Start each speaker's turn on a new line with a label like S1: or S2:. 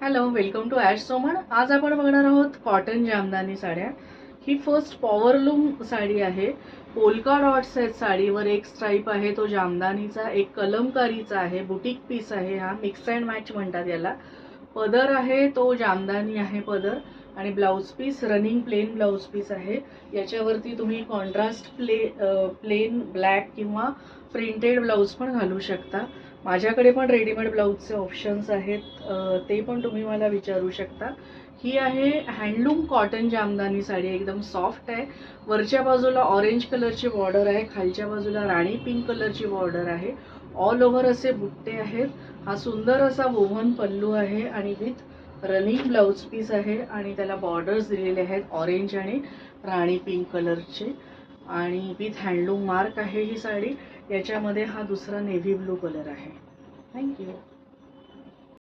S1: Hello, welcome to Ash Soman. आज आपण बघणार आहोत कॉटन जामदानी साड्या. ही फर्स्ट पॉवरलूम साडी आहे. पोलका डॉट्स आहेत साडीवर, एक स्ट्राइप आहे तो जामदानीचा, एक कलमकारीचा आहे, बुटीक पीस आहे. हा मिक्स अँड मॅच म्हणतात याला. पदर आहे तो जामदानी आहे पदर, आणि blouse piece running plain blouse piece आहे. याच्यावरती तुम्ही कॉन्ट्रास्ट प्लेन ब्लॅक किंवा प्रिंटेड ब्लाउज पण घालू शकता. माझ्याकडे पण रेडीमेड ब्लाऊजचे ऑप्शन्स आहेत, ते पण तुम्ही मला विचारू शकता. ही आहे हँडलूम कॉटन जामदानी साडी, एकदम सॉफ्ट आहे. वरच्या बाजूला ऑरेंज कलरची बॉर्डर आहे, खालच्या बाजूला राणी पिंक कलरची बॉर्डर आहे. ऑल ओव्हर असे बुट्टे आहेत. हा सुंदर असा वोव्हन पल्लू आहे आणि विथ रनिंग ब्लाउज पीस आहे, आणि त्याला बॉर्डर्स दिलेले आहेत ऑरेंज आणि राणी पिंक कलरचे, आणि विथ हँडलूम मार्क आहे ही साडी. याच्यामध्ये हा दुसरा नेव्ही ब्लू कलर आहे. थँक्यू.